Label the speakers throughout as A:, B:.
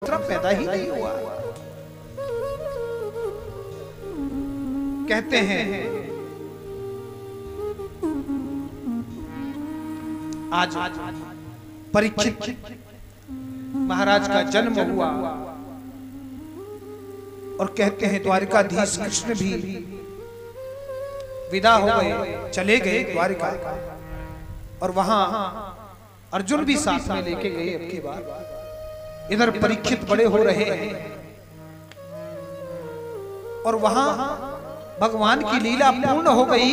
A: पैदा ही नहीं हुआ। कहते हैं आज परीक्षित महाराज का जन्म हुआ और कहते हैं द्वारिकाधीश कृष्ण भी विदा हो गए, चले गए द्वारिका, और वहां अर्जुन भी साथ में लेके गए। अब की बात इधर परीक्षित बड़े हो रहे हैं और वहां भगवान की लीला पूर्ण हो गई,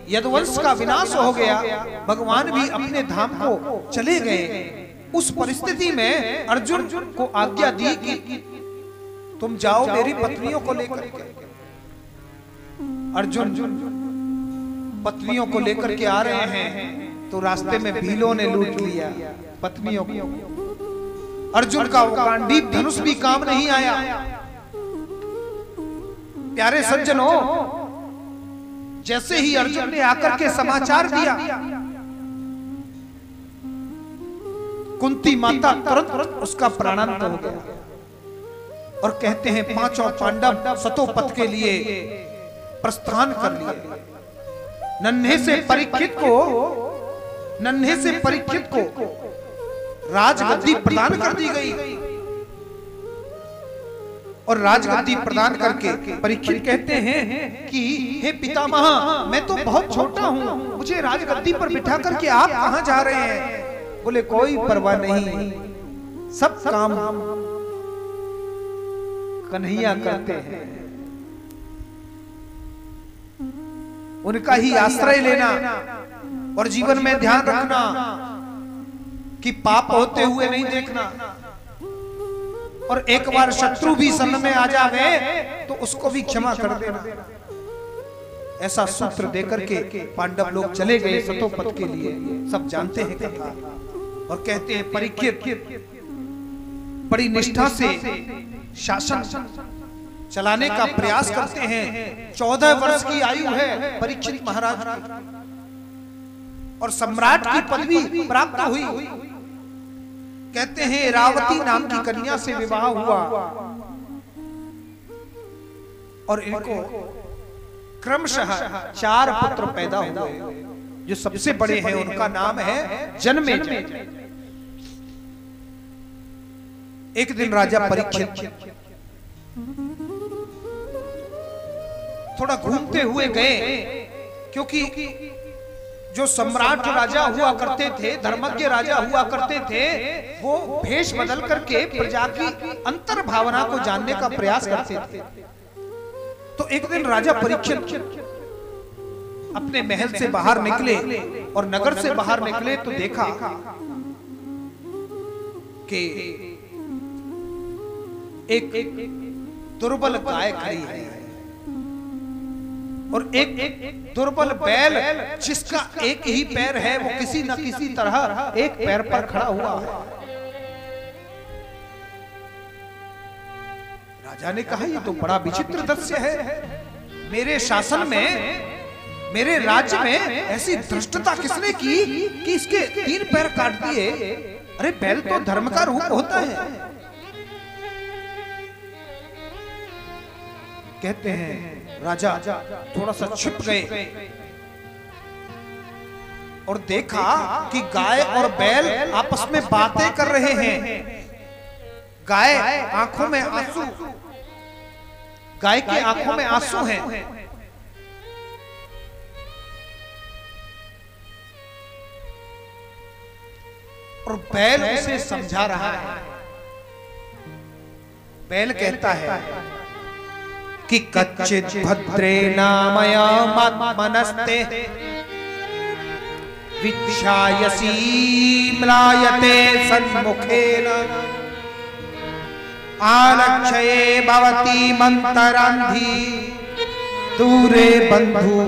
A: यदुवंश का विनाश हो गया, भगवान भी अपने धाम को चले गए। उस परिस्थिति में अर्जुन को आज्ञा दी कि तुम जाओ मेरी पत्नियों को लेकर के। अर्जुन पत्नियों को लेकर के आ रहे हैं तो रास्ते में भीलों ने लूट लिया पत्नियों को। अर्जुन का वो गांडीव धनुष भी काम नहीं आया। प्यारे सज्जनों, जैसे ही अर्जुन ने आकर के समाचार दिया, कुंती माता तुरंत उसका प्राणांत हो गया। और कहते हैं पांचों पांडव सतोपथ के लिए प्रस्थान कर लिए। नन्हे से परीक्षित को राजगद्दी प्रदान कर दी गई। और राजगद्दी प्रदान करके परीक्षित कहते हैं कि हे पितामह, मैं तो बहुत छोटा हूं, मुझे राजगद्दी पर बिठा करके आप कहां जा रहे हैं? बोले कोई परवाह नहीं, सब काम कन्हैया करते हैं, उनका ही आश्रय लेना और जीवन में ध्यान रखना कि पाप होते हुए नहीं देखना। और एक बार शत्रु भी शरण में आ जावे तो उसको भी क्षमा कर देना। ऐसा सूत्र देकर के पांडव लोग चले गए सतोपथ के लिए। सब जानते हैं कथा। और कहते हैं परीक्षित बड़ी निष्ठा से शासन चलाने का प्रयास करते हैं। 14 वर्ष की आयु है परीक्षित महाराज की और सम्राट की पदवी प्राप्त हुई। कहते हैं रावती नाम की कन्या से विवाह हुआ और इनको क्रमशः 4 पुत्र पैदा हुए। जो सबसे बड़े हैं उनका नाम है जन्मेजय। एक दिन राजा परीक्षित थोड़ा घूमते हुए गए, क्योंकि जो सम्राट राजा हुआ करते थे, धर्मज्ञ राजा हुआ करते थे, वो भेष बदल करके प्रजा की अंतर भावना को जानने का प्रयास करते थे। तो एक दिन राजा परीक्षित अपने महल से बाहर निकले और नगर से बाहर निकले तो देखा कि एक दुर्बल गाय खड़ी है और एक दुर्बल बैल जिसका एक ही पैर है, वो किसी न किसी तरह एक पैर पर खड़ा हुआ है। राजा ने कहा ये तो बड़ा विचित्र दृश्य है। मेरे शासन में, मेरे राज्य में ऐसी धृष्टता किसने की कि इसके 3 पैर काट दिए? अरे बैल तो धर्म का रूप होता है। कहते हैं राजा थोड़ा सा छिप गए और देखा कि गाय और बैल आपस में बातें कर रहे हैं। गाय आंखों में आंसू, गाय की आंखों में आंसू हैं। और बैल उसे समझा रहा है। बैल कहता है कि कच्चित् भद्रे नामया मनस्ते विच्छायसी म्लायते सन्मुखेन आलक्ष्ये भवति मंतरांधी दूरे बंधु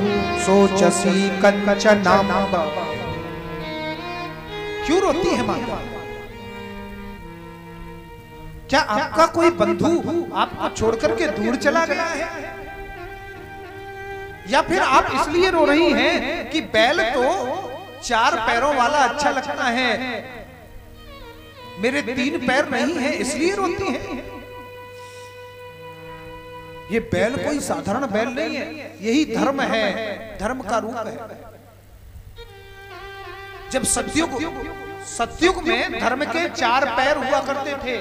A: सोचसी कंचनाम्ब। क्यों रोती है माता? क्या आपका कोई बंधु आपको छोड़कर के दूर चला गया है? या फिर आप इसलिए रो रही हैं कि बैल तो 4 पैरों वाला अच्छा लगता है, मेरे 3 पैर नहीं है इसलिए रोती है। ये बैल कोई साधारण बैल नहीं है, यही धर्म है, धर्म का रूप है। जब सतयुग में धर्म के 4 पैर हुआ करते थे,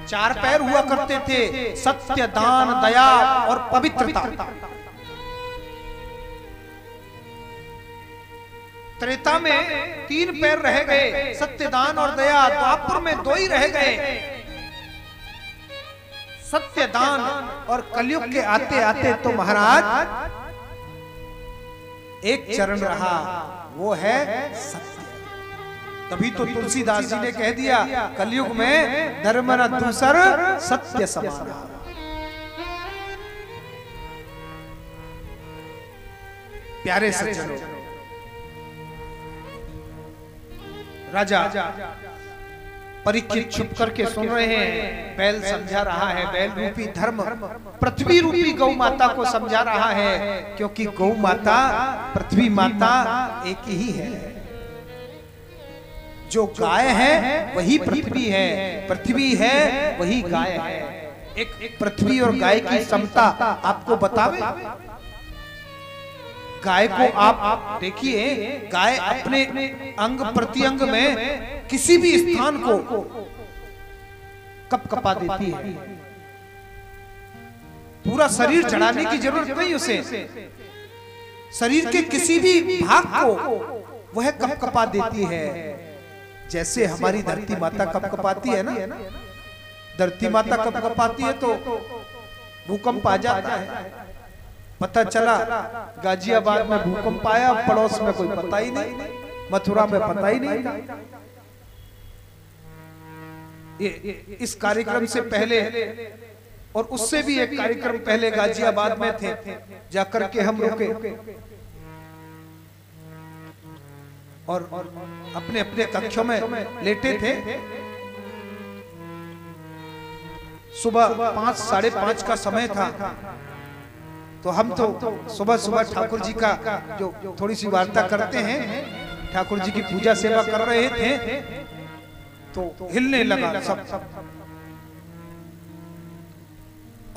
A: 4 पैर हुआ करते थे, सत्य, दान, दया और पवित्रता। त्रेता में 3 पैर रह गए, सत्य, दान और दया। द्वापर में 2 ही रह गए, सत्य, दान। और कलयुग के आते आते तो महाराज एक चरण रहा, वो है सत्य। तभी तो तुलसीदास जी ने कह दिया, कलयुग में धर्म न दूसर सत्य समान। प्यारे सज्जनों, राजा परीक्षित छुप करके सुन रहे हैं, बैल समझा रहा है, बैल रूपी धर्म पृथ्वी रूपी गौ माता को समझा रहा है, क्योंकि गौ माता पृथ्वी माता एक ही है। जो गाय है वही पृथ्वी है, पृथ्वी है वही गाय है। एक पृथ्वी और गाय की समता आपको बतावे। गाय को आप देखिए, गाय अपने अंग प्रत्यंग में किसी भी स्थान को कपकपा देती है, पूरा शरीर चढ़ाने की जरूरत नहीं उसे। शरीर के किसी भी भाग को वह कपकपा देती है। जैसे हमारी धरती माता कपकपाती है ना, धरती माता कपकपाती है तो भूकंप आ जाता है। पता चला गाजियाबाद में भूकंप आया, पड़ोस में कोई पता ही नहीं, मथुरा में पता ही नहीं। ये इस कार्यक्रम से पहले और उससे भी एक कार्यक्रम पहले गाजियाबाद में थे, जाकर के हम रुके और अपने अपने कक्षों में लेटे थे। सुबह 5, 5:30 का समय था। तो हम तो सुबह सुबह ठाकुर जी का जो थोड़ी सी वार्ता करते हैं, ठाकुर जी की पूजा सेवा कर रहे थे, तो हिलने लगा सब।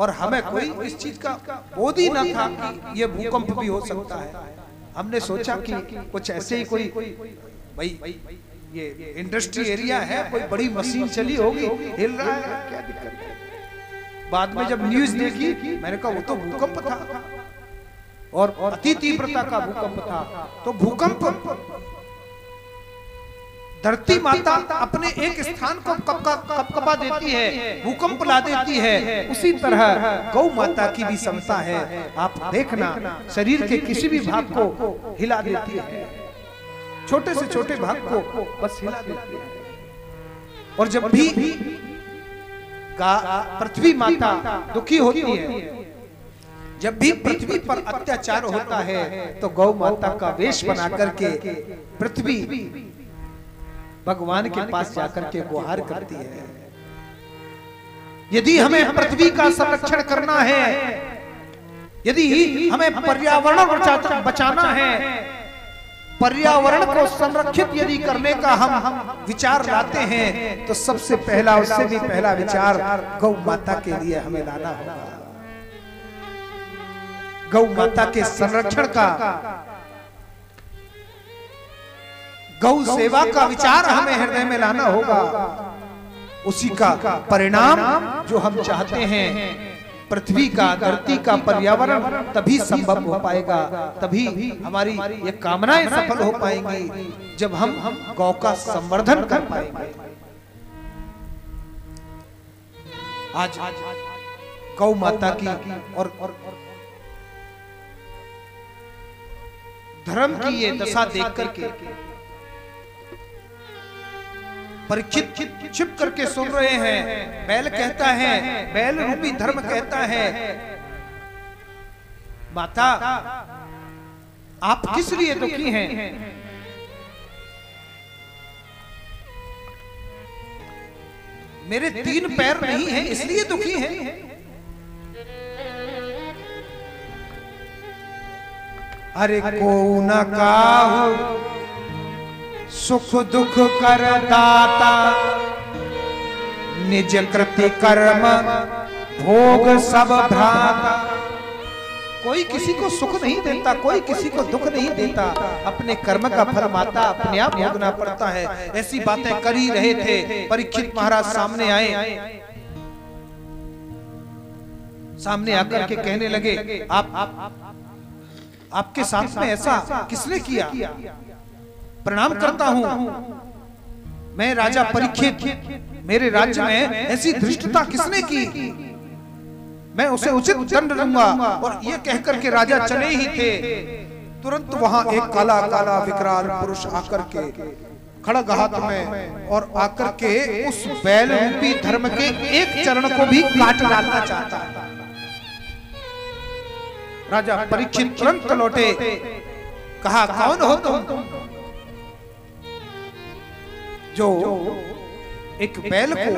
A: और हमें कोई इस चीज का बोध ही न था कि ये भूकंप भी हो सकता है। हमने सोचा कि कुछ ऐसे ही कोई भाई ये इंडस्ट्री एरिया है, कोई बड़ी मशीन चली होगी, हिल रहा है, क्या दिक्कत है। बाद में जब न्यूज देखी, मैंने कहा वो तो भूकंप था और अति तीव्रता का भूकंप था। तो भूकंप, धरती माता अपने एक स्थान को कपकपा देती है, भूकंप ला देती है। उसी तरह गौ माता की भी समता है। आप देखना, शरीर के किसी भी भाग को हिला देती है, छोटे से छोटे भाग को बस हिला देती है। और जब भी पृथ्वी माता दुखी होती है, जब भी पृथ्वी पर अत्याचार होता है, तो गौ माता का वेश बना करके पृथ्वी भगवान के पास जाकर के गुहार करती है। यदि हमें पृथ्वी का संरक्षण करना है, यदि हमें पर्यावरण बचाना है, पर्यावरण को संरक्षित यदि करने का हम विचार लाते हैं, तो सबसे पहला, उससे भी पहला विचार गौ माता के लिए हमें लाना होगा। गौ माता के संरक्षण का, गौ सेवा का विचार हमें हृदय में लाना होगा। उसी का परिणाम जो हम चाहते हैं, पृथ्वी का, धरती का पर्यावरण, तभी संभव हो पाएगा, तभी हमारी ये कामनाएं सफल हो पाएंगी, जब हम गौ का संवर्धन कर पाएंगे। आज गौ माता की और धर्म की ये दशा देख करके परीक्षित छिप करके सुन रहे हैं। बैल कहता है, बैल रूपी धर्म कहता है, माता आप किस लिए दुखी हैं? मेरे 3 पैर नहीं हैं इसलिए दुखी हैं। अरे को न काहू सुख दुख कर दाता, निज कृति कर्म भोग सब भ्राता। कोई किसी को सुख नहीं देता, कोई किसी को दुख नहीं देता, अपने कर्म का फल माता अपने आप भोगना पड़ता है। ऐसी बातें कर ही रहे थे, परीक्षित महाराज सामने आए, सामने आकर के कहने लगे, आपके साथ में ऐसा किसने किया? प्रणाम करता हूं, मैं राजा परीक्षित, मेरे राज्य में ऐसी धृष्टता किसने की? मैं उसे उचित दंड दूंगा। और ये कहकर के राजा चले ही थे, तुरंत वहां एक काला काला विकराल पुरुष आकर के खड़ग हाथ में और आकर के उस बैल रूपी धर्म के एक चरण को भी काट डालना चाहता था। राजा परीक्षित तुरंत लौटे, कहा कौन हो तुम जो एक बैल को,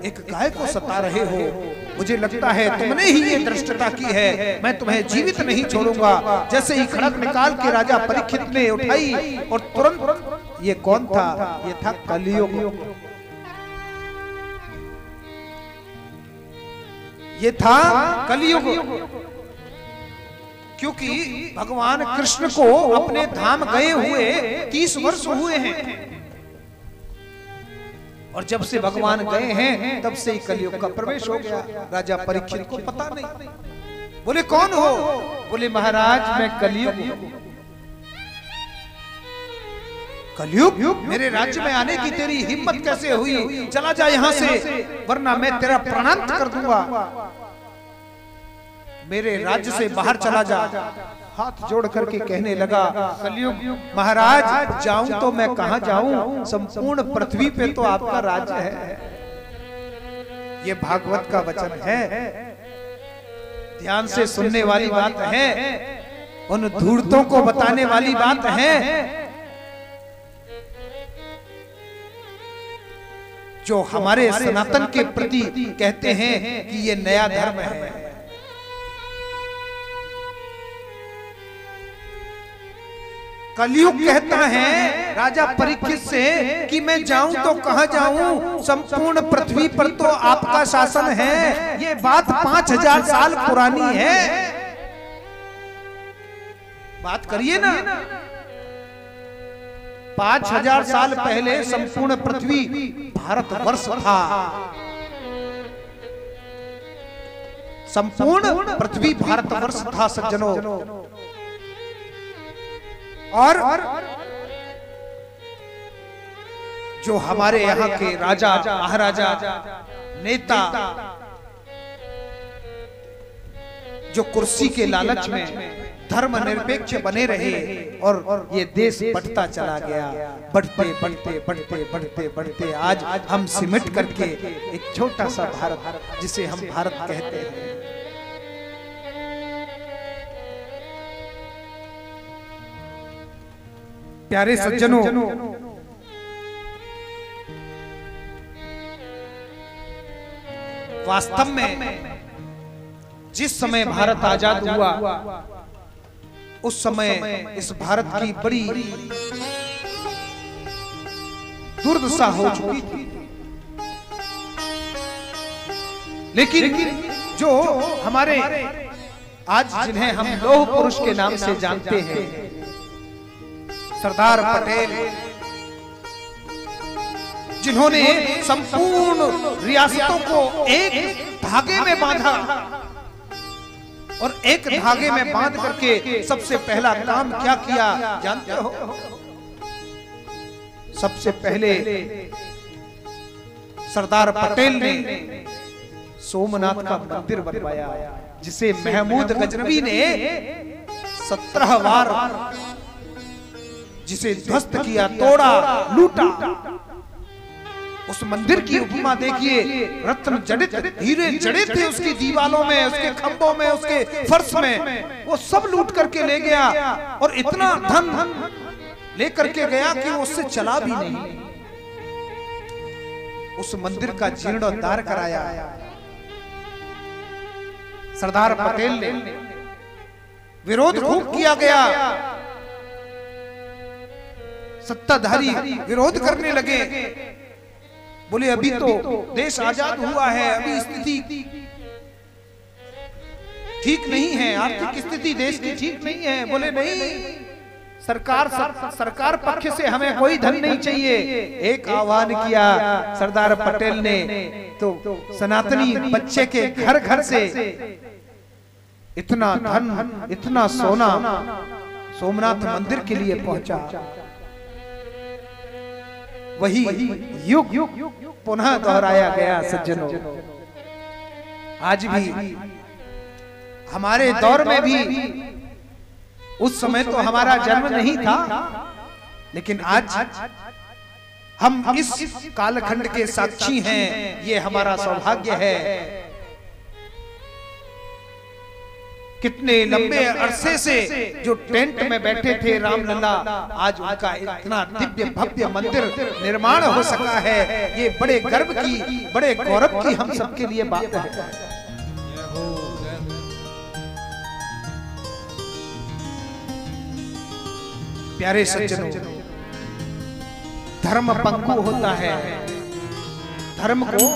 A: एक गाय को सता रहे हो? मुझे लगता है तुमने ही ये धृष्टता की है, मैं तुम्हें जीवित नहीं छोड़ूंगा। जैसे ही खड़ग निकाल के राजा परीक्षित ने उठाई और तुरंत, ये कौन था? ये था कलियुग। ये था कलियुग, क्योंकि भगवान कृष्ण को अपने धाम गए हुए 30 वर्ष हुए हैं, और जब से भगवान गए हैं तब से ही कलियुग का प्रवेश हो गया। राजा परीक्षित को पता नहीं। बोले कौन हो? बोले महाराज मैं कलियुग हूं। कलियुग? मेरे राज्य में आने की तेरी हिम्मत कैसे हुई? चला जा यहां से, वरना मैं तेरा प्राणांत कर दूंगा। मेरे राज्य से बाहर चला जा। हाथ जोड़ करके कहने लगा, कलियुग महाराज जाऊं तो मैं कहां जाऊं? संपूर्ण पृथ्वी पे तो आपका राज्य है। ये भागवत का वचन है, ध्यान से सुनने वाली बात है, उन धूर्तों को बताने वाली बात है जो हमारे सनातन के प्रति कहते हैं कि ये नया धर्म है। कलियुग कहता है राजा परीक्षित से कि मैं जाऊं तो कहां जाऊं? संपूर्ण पृथ्वी पर तो आपका शासन है। ये बात 5000 साल पुरानी है, बात करिए ना। 5000 साल पहले संपूर्ण पृथ्वी भारतवर्ष था। संपूर्ण पृथ्वी भारतवर्ष था सज्जनों। और जो हमारे यहाँ के राजा महाराजा नेता जो कुर्सी के लालच में धर्मनिरपेक्ष बने रहे और ये देश बढ़ता चला गया, बढ़ते बढ़ते बढ़ते बढ़ते बढ़ते आज हम सिमट करके एक छोटा सा भारत जिसे हम भारत कहते हैं। प्यारे सज्जनों, वास्तव में जिस समय भारत आजाद हुआ उस समय इस भारत की बड़ी दुर्दशा हो चुकी थी। लेकिन जो हमारे आज जिन्हें हम लौह पुरुष के नाम से जानते हैं, सरदार पटेल, जिन्होंने संपूर्ण रियासतों को एक धागे में बांधा और एक धागे में बांध करके सबसे पहला काम क्या किया जानते हो? सबसे पहले सरदार पटेल ने सोमनाथ का मंदिर बनवाया, जिसे महमूद गजनवी ने 17 बार जिसे ध्वस्त किया, तोड़ा, लूटा। उस मंदिर की उपमा देखिए, रत्न जड़ित हीरे जड़े थे उसकी दीवारों में, उसके खंभों में, उसके फर्श में। वो सब लूट करके ले गया और इतना धन लेकर के गया कि वो उससे चला भी नहीं। उस मंदिर का जीर्णोद्धार कराया सरदार पटेल ने। विरोध खूब किया गया, सत्ताधारी विरोध करने लगे। बोले अभी तो देश आजाद हुआ है, अभी स्थिति ठीक नहीं है, आर्थिक स्थिति देश की ठीक नहीं है। बोले नहीं, सरकार पक्ष से हमें कोई धन नहीं चाहिए। एक आह्वान किया सरदार पटेल ने, तो सनातनी बच्चे के घर घर से इतना धन, इतना सोना सोमनाथ मंदिर के लिए पहुंचा। वही युग पुनः दोहराया गया। सज्जनों, आज भी हमारे दौर में भी, उस समय तो हमारा जन्म नहीं था, लेकिन आज हम इस कालखंड के साक्षी हैं। ये हमारा सौभाग्य है। कितने लंबे अरसे से जो टेंट में बैठे थे रामलला, आज उनका इतना दिव्य भव्य मंदिर निर्माण हो सका है। ये बड़े गर्व की, बड़े गौरव की हम सबके लिए बात है। प्यारे सज्जनों, धर्म पंखु होता है। धर्म को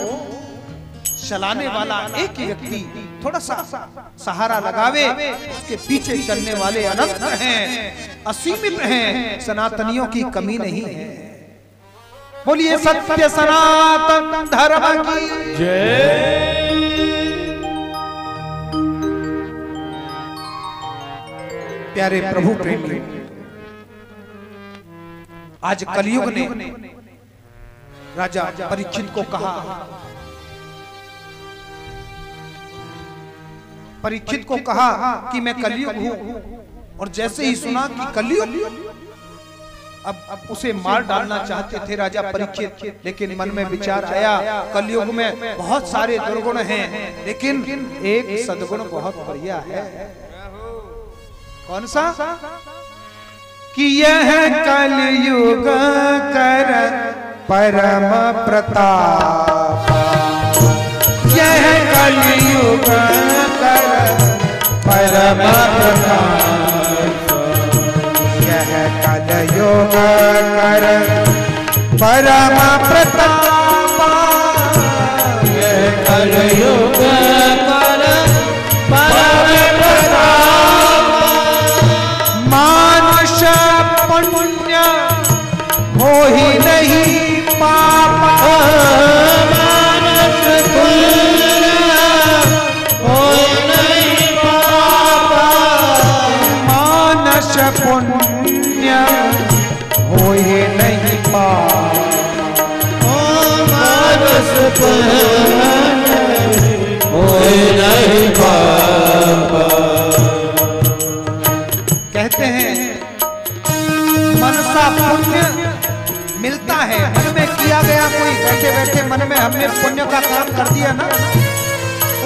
A: चलाने वाला एक ही व्यक्ति थोड़ा सा सहारा लगावे, उसके पीछे चलने वाले अनंत हैं, असीमित हैं। सनातनियों की कमी नहीं है। बोलिए सत्य सनातन धर्म की जय। प्यारे प्रभु प्रेमी, आज कलयुग ने राजा परीक्षित को कहा, परीक्षित को कहा कि मैं कलयुग हूं। और जैसे ही सुना कि कलयुग, अब उसे मार डालना चाहते थे राजा परीक्षित, लेकिन मन में विचार आया कलयुग में बहुत सारे दुर्गुण हैं, लेकिन एक सद्गुण बहुत बढ़िया है। कौन सा? कि यह कलयुग कर परम प्रताप, यह कलयुग कर परम प्रताप, यह कलयुग कर परम प्रताप, यह कलयुग कर परम प्रताप। मानुष पुण्य हो ही नहीं पाप, मानुष पुण्य हो नहीं पाप, मानुष पुण्य हो ही नहीं पाप, मानुष पुण्य हो ही नहीं पाप। कहते हैं मनसा पुण्य मिलता है। मन में किया गया कोई, बैठे बैठे मन में हमने पुण्य का काम कर दिया ना,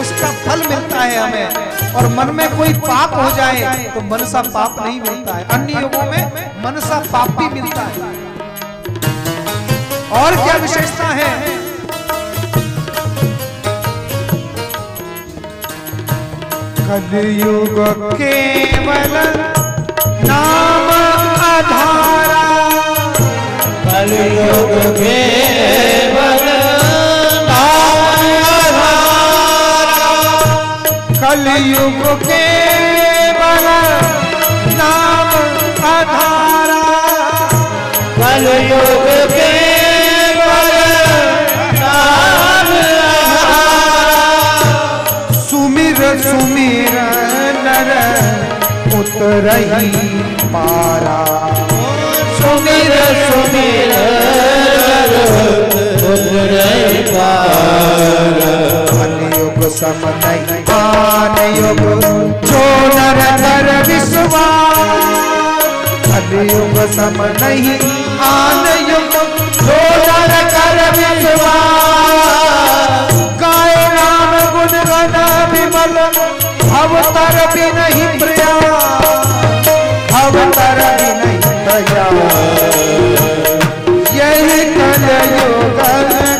A: उसका फल मिलता है हमें। और मन में कोई पाप हो जाए तो मनसा पाप नहीं मिलता है। अन्य युगों में मनसा पाप भी मिलता है। और क्या विशेषता है? कलयुग केवल नाम आधारा, कलयुग केवल नाम आधारा, कलयुग केवल नाम आधारा, कलयुग केवल नाम आधारा। सुमिर सुमिर नर उतरही पारा, सुमिर सुमिर उतरही पारा। कलयुग सम नहीं आन युग जो नर कर विश्वास, कलयुग सम नहीं आन युग जो नर कर विश्वास। गाय राम गुण गण विमल अवतर भी नहीं प्रयास, अवतर भी नहीं प्रयास। यही कलयुग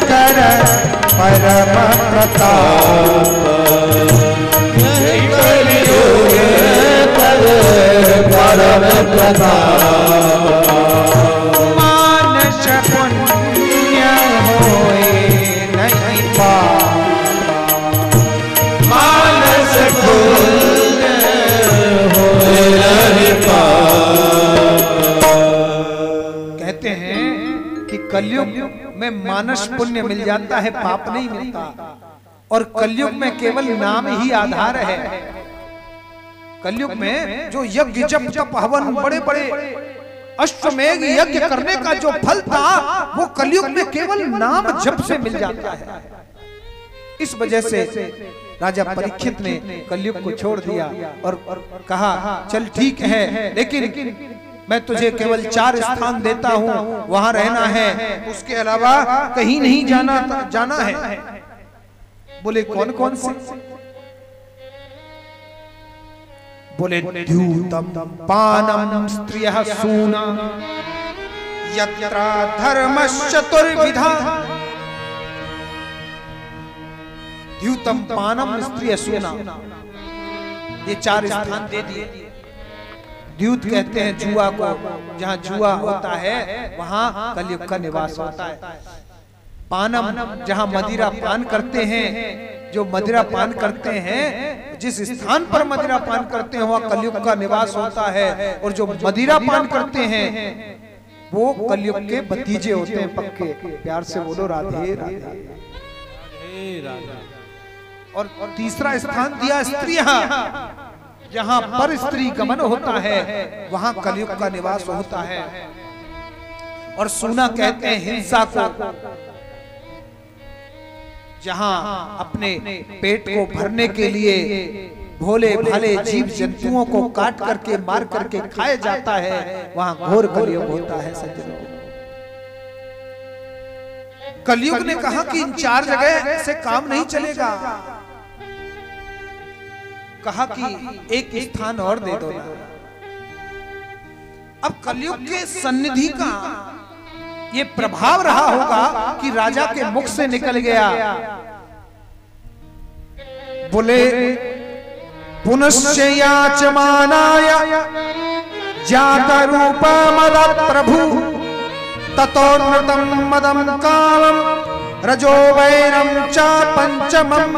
A: कर परम प्रताप, यही कलयुग कर परम प्रताप। मानस पुण्य मिल जाता है, पाप नहीं मिलता। और कलयुग में केवल नाम ही आधार है। कलयुग में जो यज्ञ जप तप हवन बड़े बड़े अश्वमेध यज्ञ करने का जो फल था वो कलयुग में केवल नाम जप से मिल जाता है। इस वजह से राजा परीक्षित ने कलयुग को छोड़ दिया और कहा चल ठीक है, लेकिन मैं तुझे केवल 4 स्थान देता हूँ, वहां रहना है, उसके अलावा कहीं नहीं जाना है। बोले कौन कौन से? बोले द्यूतम पानम स्त्रियः सूना यत्र धर्मश्चतुर्विधा। द्यूतम पानम स्त्रियः सूना, ये 4 स्थान दे दिए। द्यूत कहते हैं जुआ को, जहाँ जुआ होता है वहां कलयुग का निवास होता है। पानम जहाँ मदिरा पान करते हैं, जो मदिरा पान करते हैं, जिस स्थान पर मदिरा पान करते हैं वहाँ कलयुग का निवास होता है। और जो मदिरा पान करते हैं वो कलयुग के भतीजे होते हैं पक्के। प्यार से बोलो राधे राधे। और तीसरा स्थान दिया स्त्रियां, जहाँ पर स्त्री गमन होता है वहाँ कलयुग का निवास होता है। और सूना कहते हैं हिंसा को, जहाँ अपने पेट को भरने के लिए भोले भाले जीव जंतुओं को काट करके मार करके खाया जाता है, वहाँ घोर कलयुग होता है। सज्जनों, कलयुग ने कहा कि इन 4 जगह से काम नहीं चलेगा, कहा कि एक स्थान और दे दो। अब कलयुग के सन्निधि का ये प्रभाव रहा होगा कि राजा के मुख से निकल गया, बोले पुनश्च याचमानाय जात रूप मद प्रभु ततोन्नतम मदम कामम रजो वैरम च पंचमम।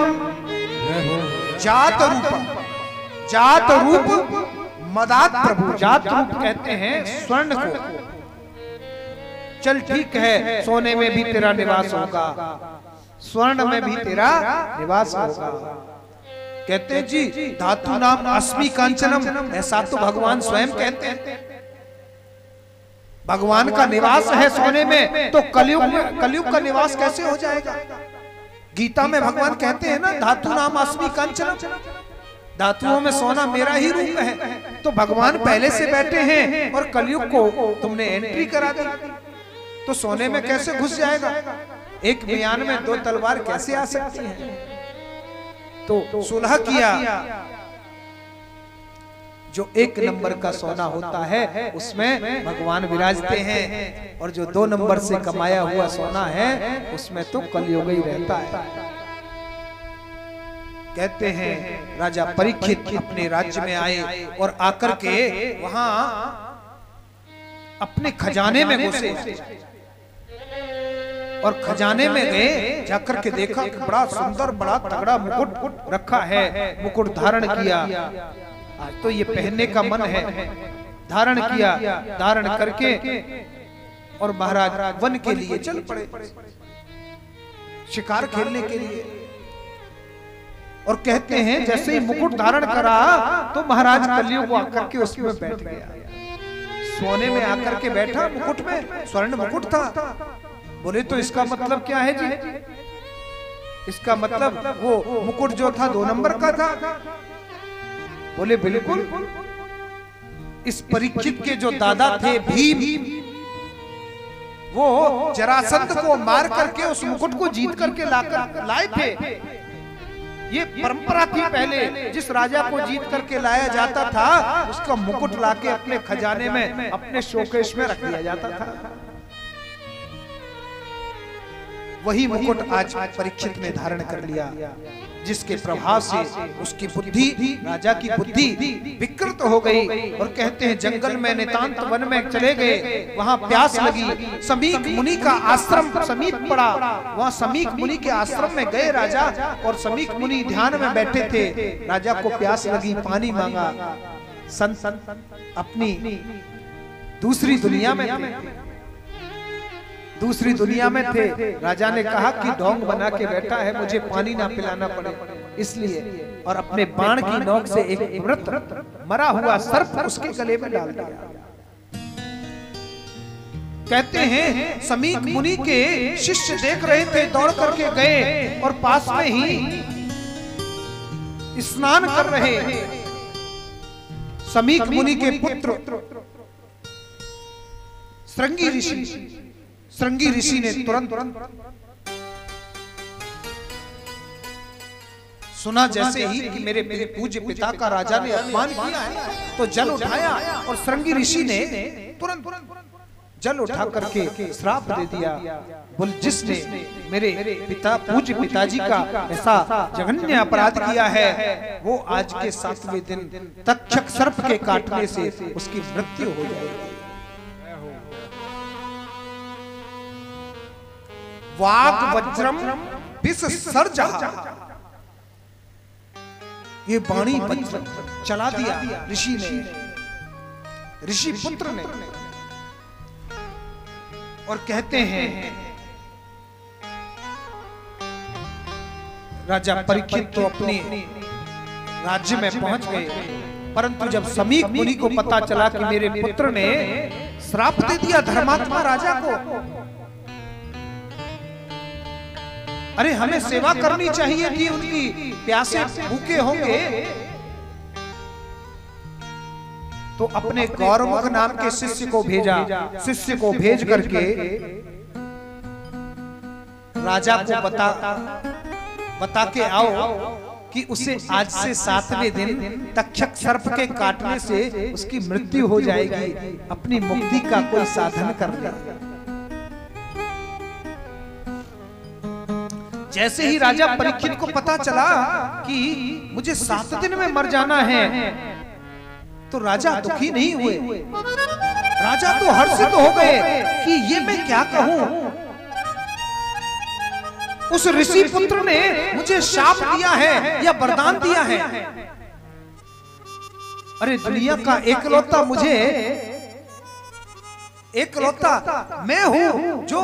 A: जात रूप मदात प्रभु, जात रूप कहते हैं स्वर्ण को। चल ठीक है, सोने में भी तेरा निवास होगा, स्वर्ण में भी तेरा निवास होगा। कहते हैं जी धातु नाम अस्मि कांचनम, ऐसा तो भगवान स्वयं कहते हैं। भगवान का निवास है सोने में, तो कलयुग का निवास कैसे हो जाएगा? गीता में भगवान कहते हैं ना धातु नाम अस्मि कांचनम, धातुओं में सोना मेरा ही रूप है। तो भगवान पहले से बैठे हैं और कलयुग को तुमने एंट्री करा दी, तो सोने में कैसे घुस जाएगा? एक बयान में 2 तलवार कैसे आ सकती हैं? तो सुलह किया। जो 1 नंबर का सोना होता है उसमें भगवान विराजते हैं, और जो 2 नंबर से कमाया हुआ सोना है उसमें तो कलयुग ही रहता है। कहते हैं राजा परीक्षित अपने राज्य में आए और आकर के वहां अपने खजाने में घुसे, और खजाने में गए, जाकर के देखा कि बड़ा सुंदर बड़ा तगड़ा मुकुट रखा है। मुकुट धारण किया, आज तो ये पहनने का मन है। धारण किया, धारण करके और महाराज वन के लिए चल पड़े, शिकार खेलने के लिए। और कहते हैं जैसे ही मुकुट धारण करा तो महाराज कलयुग आकर के उसमें बैठ गया। सोने में आकर के बैठा, मुकुट में स्वर्ण मुकुट था। बोले तो इसका मतलब क्या है जी? इसका मतलब वो मुकुट जो था 2 नंबर का था। बोले बिल्कुल, इस परीक्षित के जो दादा थे भीम, वो जरासंध को मार करके उस मुकुट को जीत करके लाए थे। ये परंपरा थी पहले, जिस राजा को जीत करके लाया जाता था उसका मुकुट लाके अपने खजाने में अपने शोकेश में रख दिया जाता था। वही मुकुट आज परीक्षित ने धारण कर लिया, जिसके प्रभाव से उसकी बुद्धि, राजा की बुद्धि विकृत हो गई। और कहते हैं जंगल में नितांत वन में चले गए, वहां प्यास लगी। समीक मुनि का आश्रम समीप पड़ा, वहां समीक मुनि के आश्रम में गए राजा, और समीक मुनि ध्यान में बैठे थे। राजा को प्यास लगी, पानी मांगा। संत अपनी दूसरी दुनिया में थे, दूसरी दुनिया में थे। राजा ने कहा कि ढोंग बना के बैठा है, मुझे पानी ना पिलाना पड़े इसलिए, और अपने बाण की नोक से एक मृत मरा हुआ सर्प उसके गले में डाल दिया। कहते हैं समीक मुनि के शिष्य देख रहे थे, दौड़ करके गए और पास में ही स्नान कर रहे समीक मुनि के पुत्र श्रृंगी ऋषि ने तुरंत सुना जैसे ही कि मेरे पूज्य पिता का राजा ने अपमान किया है, तो जल उठाया और श्रृंगी ऋषि ने तुरंत जल उठा करके श्राप दे दिया। बोल जिसने मेरे पूज्य पिताजी का ऐसा जघन्य अपराध किया है, वो आज के 7वें दिन तक्षक सर्प के काटने से उसकी मृत्यु हो जाएगी। वाग वज्रम विष सर्जः, ये वाणी वज्र चला दिया ऋषि ने, ऋषि पुत्र ने। और कहते हैं राजा परीक्षित तो अपने राज्य में पहुंच गए, परंतु जब समीक मुनि को पता चला कि मेरे पुत्र ने श्राप दे दिया धर्मात्मा राजा को, अरे हमें सेवा करनी चाहिए कि उनकी प्यासे भूखे होंगे, तो अपने गौरमुख नाम के शिष्य को भेजा। शिष्य को भेज करके राजा को बता के आओ कि उसे आज से 7वें दिन तक्षक सर्प के काटने से उसकी मृत्यु हो जाएगी, अपनी मुक्ति का कोई साधन कर ले। जैसे ही राजा परीक्षित को पता चला कि मुझे 7 दिन में मर जाना है, तो राजा दुखी नहीं हुए, राजा तो हर्षित हो गए कि ये मैं क्या कहूं, उस ऋषि पुत्र ने मुझे शाप दिया है या वरदान दिया है। अरे दुनिया का एकलौता मैं हूं जो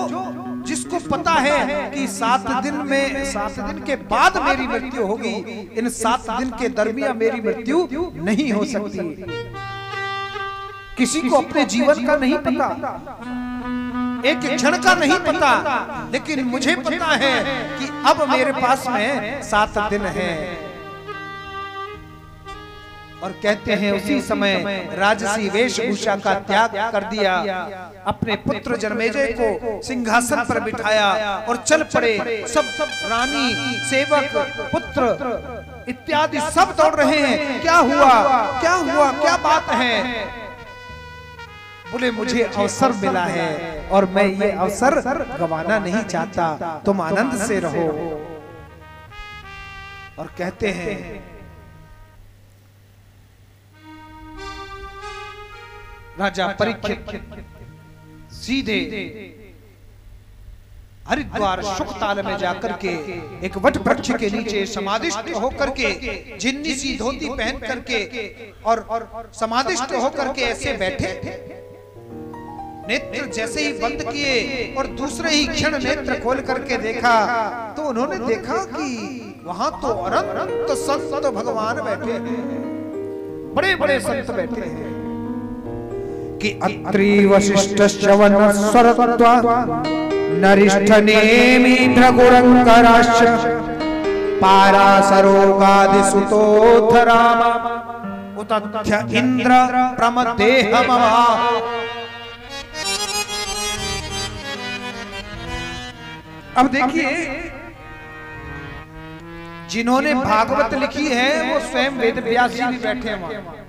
A: जिसको पता है कि 7 दिन के बाद मेरी मृत्यु होगी, इन 7 दिन के दरमियान मेरी मृत्यु नहीं हो सकती। किसी को अपने जीवन का नहीं पता, एक क्षण का नहीं पता, लेकिन मुझे पता है कि अब मेरे पास में 7 दिन है। और कहते हैं उसी समय राजसी वेशभूषा का त्याग कर दिया, अपने पुत्र जन्मेजय को सिंहासन पर बिठाया और चल पड़े। सब रानी, सेवक, पुत्र इत्यादि सब दौड़ रहे हैं, क्या हुआ, क्या बात है। बोले मुझे अवसर मिला है और मैं ये अवसर गंवाना नहीं चाहता, तुम आनंद से रहो। और कहते हैं राजा परीक्षित सीधे हरिद्वार शुकताल में जाकर के एक वट वृक्ष के नीचे समाधिष्ठ होकर के, जिन्नी सी धोती पहन करके और समाधिष्ठ होकर के ऐसे बैठे। नेत्र जैसे ही बंद किए और दूसरे ही क्षण नेत्र खोल करके देखा, तो उन्होंने देखा कि वहां तो अनंत संत भगवान बैठे हैं, बड़े बड़े संत बैठे हैं कि अत्रि वशिष्ठ श्रवण सरत्वा नरिष्ठ नेमि भृगुरंकराश्च पारासरोगादि सुतोथ राम उतथ्य इंद्र प्रमदेहमः। अब देखिए, जिन्होंने भागवत लिखी है वो स्वयं वेद व्यास जी भी बैठे हैं वहां,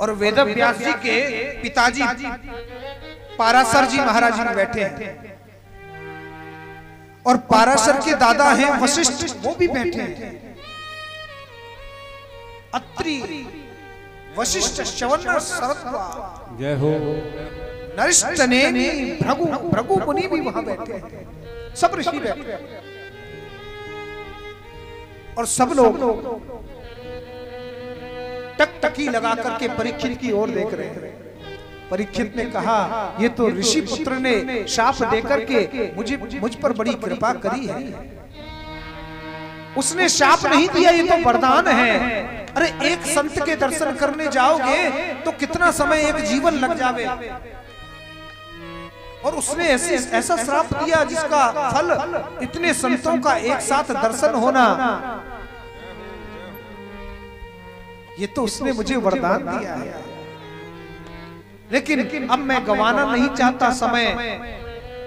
A: और वेद व्यास जी के पिताजी पाराशर जी महाराज जी बैठे हैं, और पाराशर के दादा हैं वशिष्ठ, वो भी बैठे हैं। अत्रि वशिष्ठ श्रवण सरत्वा जय हो नरिष्ठ नेमि भृगु मुनि भी वहां बैठे हैं, सब ऋषि बैठे हैं, और सब लोग टकटकी लगा करके परीक्षित की ओर देख रहे हैं। परीक्षित ने कहा, ये तो ऋषि पुत्र ने शाप देकर के मुझ पर बड़ी कृपा करी है। उसने शाप नहीं दिया, ये तो वरदान है। अरे एक संत के दर्शन करने जाओगे तो कितना समय, एक जीवन लग जावे, और उसने ऐसा श्राप दिया जिसका फल इतने संतों का एक साथ दर्शन होना। ये तो उसने मुझे वरदान दिया है। लेकिन अब मैं गंवाना नहीं चाहता समय।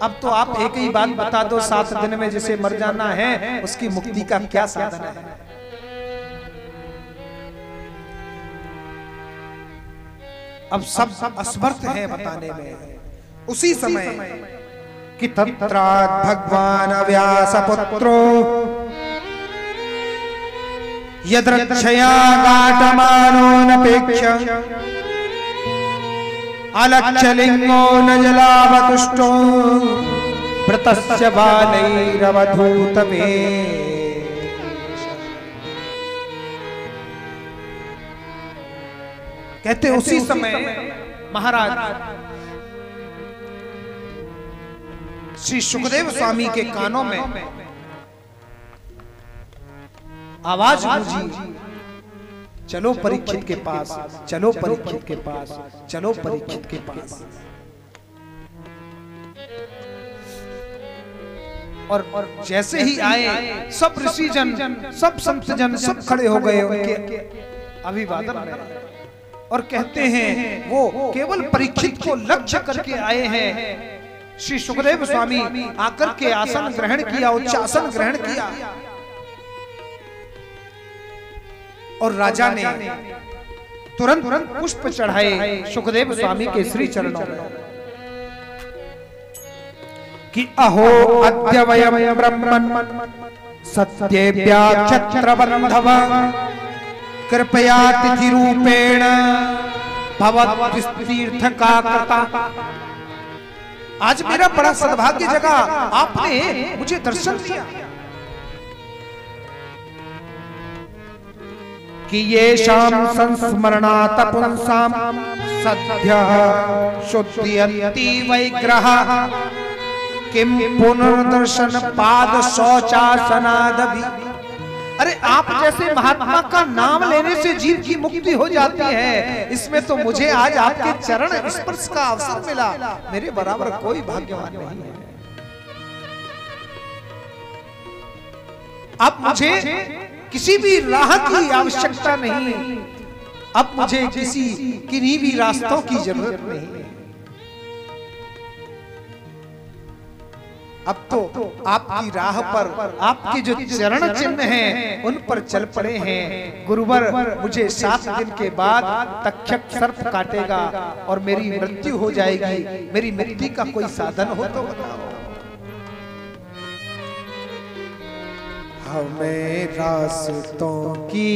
A: अब तो आप एक ही बात बता दो, 7 दिन में जिसे मर जाना है उसकी मुक्ति का क्या साधन है? अब सब असमर्थ हैं बताने में। उसी समय कि तत्रात् भगवान व्यास पुत्रो यद्रक्षया गाटमानो नपेक्ष अलक्षलिंगो न जलावतुष्टो व्रतस्य बालैरवधूत कहते उसी समय महाराज श्री सुखदेव स्वामी के कानों में आवाज गूंजी, चलो परीक्षित के पास, चलो परीक्षित के पास, चलो परीक्षित के पास। और जैसे ही आए सब ऋषि जन, सब संत जन, सब खड़े हो गए उनके अभिवादन में, और कहते हैं वो केवल परीक्षित को लक्ष्य करके आए हैं। श्री सुखदेव स्वामी आकर के आसन ग्रहण किया, उच्चासन ग्रहण किया, और राजा ने तुरंत पुष्प चढ़ाए सुखदेव स्वामी के श्री चरणों में कि अहो अद्य वयं ब्रह्मन् सत्येभ्यः बंधव कृपया तिथि रूपेण भवद्तीर्थ का कृता। आज मेरा बड़ा सद्भाग्य जगा, आपने मुझे दर्शन दिया कि ये शाम संस्मरणात् पुंसाम सद्यः शुद्धयन्ति वैग्रहः किम पुनर्दर्शन पाद शौचासनादभि। अरे आप जैसे महात्मा का नाम लेने से जीव की मुक्ति हो जाती है, इसमें तो मुझे आज आपके चरण स्पर्श का अवसर मिला। मेरे बराबर कोई भाग्यवान नहीं है। अब मुझे किसी भी राह की आवश्यकता नहीं, अब मुझे किन्हीं भी रास्तों की जरूरत नहीं। अब तो आपकी राह पर आपके जो चरण चिन्ह हैं उन पर चल पड़े हैं। गुरुवर, मुझे 7 दिन के बाद तक्षक सर्प काटेगा और मेरी मृत्यु हो जाएगी। मेरी मृत्यु का कोई साधन हो तो बताओ। हमें रास्तों की